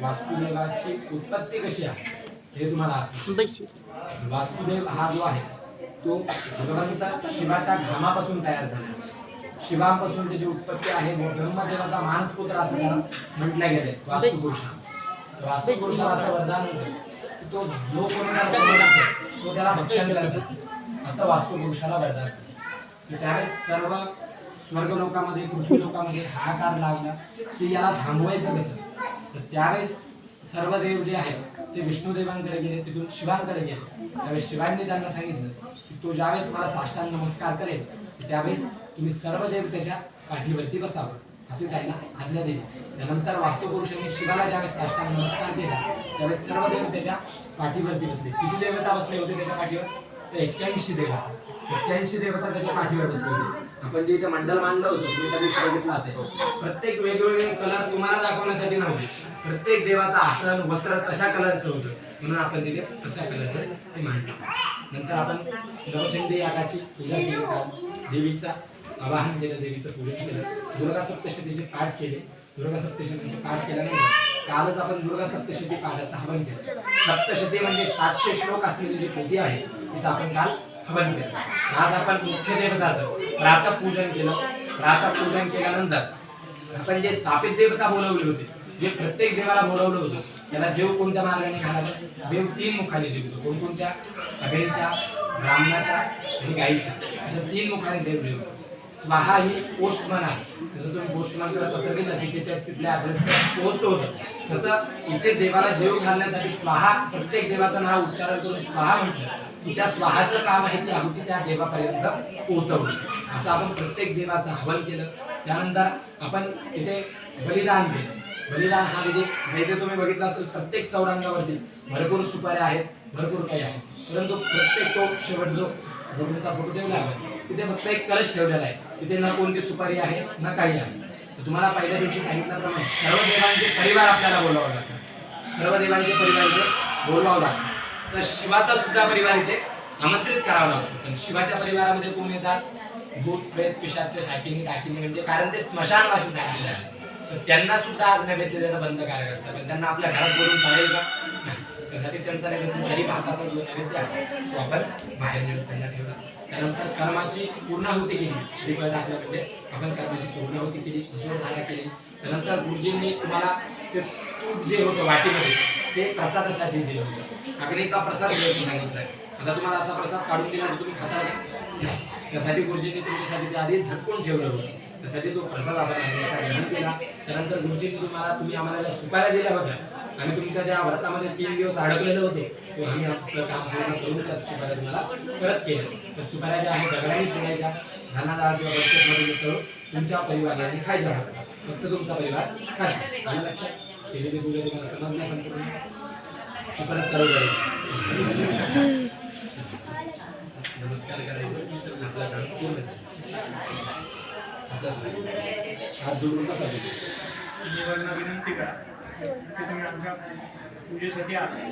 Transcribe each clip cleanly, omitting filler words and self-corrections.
वास्तुदेवाची उत्पत्ती कशी आहे हे तुम्हाला असतं। वास्तुदेव हा जो आहे तो भगवंत शिवाच्या घामापासून तयार झाला। शिवापासून त्याची उत्पत्ती आहे व ब्रह्मदेवाचा मानसपुत्र असं त्याला म्हटलं गेलंय वास्तुपुरुषा। वास्तुपुरुषाला असं वरदान होतं की तो जो कोणी त्याला समोर असेल तो त्याला भक्षण करत असं वास्तुपुरुषाला वरदान होतं। त्यावेळेस सर्व स्वर्ग लोकांमध्ये पृथ्वी लोकांमध्ये हाहाकार लागला की याला थांबवायचं कसं। तर त्यावेळेस सर्व देव जे आहेत ते विष्णुदेवांकडे गेले, तिथून शिवांकडे गेले। त्यावेळेस शिवांनी त्यांना सांगितलं की तो ज्यावेळेस मला साष्टांग नमस्कार करेल त्यावेळेस तुम्ही सर्व देव त्याच्या पाठीवरती बसावं असे त्यांना आज्ञा दिली। त्यानंतर वास्तुपुरुषांनी शिवाला ज्यावेळेस साष्टांग नमस्कार केला त्यावेळेस सर्व देव त्याच्या पाठीवरती बसले। किती देवता बसले होते त्याच्या पाठीवर? तर 81 देवता। 81 देवता त्याच्या पाठीवर बसले होते। आपण जे इथे मंडल मांडलं होतं तुम्ही कधी बघितलं असेल, प्रत्येक वेगवेगळे कलर तुम्हाला दाखवण्यासाठी नव्हते, प्रत्येक देवाचा आसन वस्त्र तशा कलरचं होतं म्हणून आपण तिथे तशा कलरचं ते मांडलं। नंतर आपण नवचंडी यागाची पूजा केली, देवीचा आवाहन केलं, देवीचं पूजन केलं, दुर्गा सप्तशतीचे पाठ केले। दुर्गा सप्तशतीचे पाठ केल्यानंतर कालच आपण दुर्गा सप्तशती पाठाचं हवन केलं। सप्तशती म्हणजे 700 श्लोक असलेली जी पोथी आहे तिचं आपण काल हवन केलं। आज आपण मुख्य देवताचं प्रातःपूजन केलं। प्रातःपूजन केल्यानंतर आपण जे स्थापित देवता बोलवले होते, जे प्रत्येक देवाला बोलवलं होतं त्याला जेव कोणत्या मार्गाने घालावं? देव 3 मुखाने जेवतो। कोणकोणत्या? अग्नीच्या, ब्राह्मणाच्या आणि गाईच्या, अशा 3 मुखाने देव जेवतो। स्वाहा ही पोस्टमन आहे, जसं तुम्ही पोस्टमनकडे पत्र दिलं की त्याच्या तिथल्या ॲड्रेसवर पोहोचतो होतं, तसं इथे देवाला जेव घालण्यासाठी स्वाहा, प्रत्येक देवाचं नाव उच्चारण करून स्वाहा म्हटलं की त्या स्वाहाचं काम आहे ती आहुती त्या देवापर्यंत पोहोचवली। असं आपण प्रत्येक देवाचं हवन केलं। त्यानंतर आपण इथे बलिदान केलं। बलिदान हा विधी तुम्ही बघितला असेल, प्रत्येक चौरंगावरती भरपूर सुपाऱ्या आहेत, भरपूर काही आहे, परंतु प्रत्येक तो शेवट जो गुरुंचा फोटो ठेवला आहे तिथे फक्त एक कलश ठेवलेला आहे, तिथे ना कोणती सुपारी आहे ना काही आहे। तर तुम्हाला पहिल्या दिवशी सांगितल्याप्रमाणे सर्व देवांचे परिवार आपल्याला बोलावं लागतं, सर्व देवांचे परिवार इथे बोलवावं लागतं। तर शिवाचा सुद्धा परिवार इथे आमंत्रित करावा लागतो। पण शिवाच्या परिवारामध्ये कोण येतात? भूत, प्रेत, पिशाच, शाकिनी, डाकिनी, म्हणजे कारण ते स्मशानवासी सांगितलेले आहे, तर त्यांना सुद्धा आज नैवेद्य देणं बंधकारक असतं। पण त्यांना आपल्या घरात बोलून चालेल का? त्यासाठी त्यांचा नैवेद्य जरी भाताचा जो नैवेद्य आहे तो आपण बाहेर नेऊन त्यांना ठेवला। त्यानंतर कर्माची पूर्णाहुती केली, श्रीफळ टाकलं म्हणजे आपण कर्माची पूर्णाहुती केली, धारा केली। त्यानंतर गुरुजींनी तुम्हाला ते तूप जे होतं वाटीमध्ये ते प्रसादासाठी दिलं होतं, अग्नीचा प्रसाद द्यायचं सांगितलंय। आता तुम्हाला असा प्रसाद काढून दिला तर तुम्ही खाता का? नाही, त्यासाठी गुरुजींनी तुमच्यासाठी ते आधी झटकून ठेवलं होतं, त्यासाठी तो प्रसाद आपण ग्रहण केला। त्यानंतर गुरुजींनी तुम्ही आम्हाला ज्या सुपाऱ्या दिल्या होत्या, आम्ही तुमच्या ज्या व्रतामध्ये 3 दिवस अडकलेले होते ते आम्ही आमचं काम पूर्ण करून त्या सुपाऱ्या तुम्हाला परत केलं। तर सुपाऱ्या ज्या आहेत दगडाने ठेवायच्या, धानाला किंवा बस्केटमध्ये मिसळून तुमच्या परिवाराने खायच्या होत्या, फक्त तुमचा परिवार खायचा। आणि लक्षात केलेली पूजा तुम्हाला समजल्या संपूर्ण परत चालू करायची, नमस्कार करायचं, आपला काम पूर्ण हात जोडून बसा। विनंती करा की तुम्ही आमच्या पूजेसाठी आला,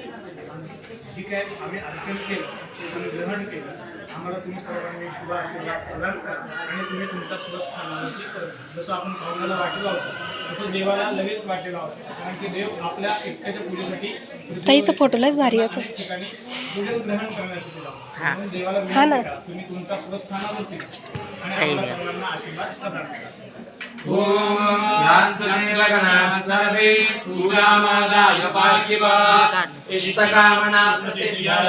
जी काय आम्ही अर्चन केलं ते तुम्ही ग्रहण केलं, आम्हाला तुम्ही सर्वांनी शुभ आशीर्वाद प्रदान करा आणि तुम्ही तुमच्या स्वस्थानावरती करा। जसं आपण भावनाला वाटी लावतो तसं देवाला लगेच वाटी लावतो, कारण की देव आपल्या एकट्याच्या पूजेसाठी ताईचा फोटो लयच भारी येतो ठिकाणी पूजन ग्रहण करण्यासाठी लावतो। देवाला विनंती करा तुम्ही तुमच्या स्वस्थानावरती आणि आम्हाला सर्वांना आशीर्वाद प्रदान करा। ओम यान्तमेव गणाः सर्वे पूजामादाय पार्थिवा इष्टकामना प्रसिद्ध्या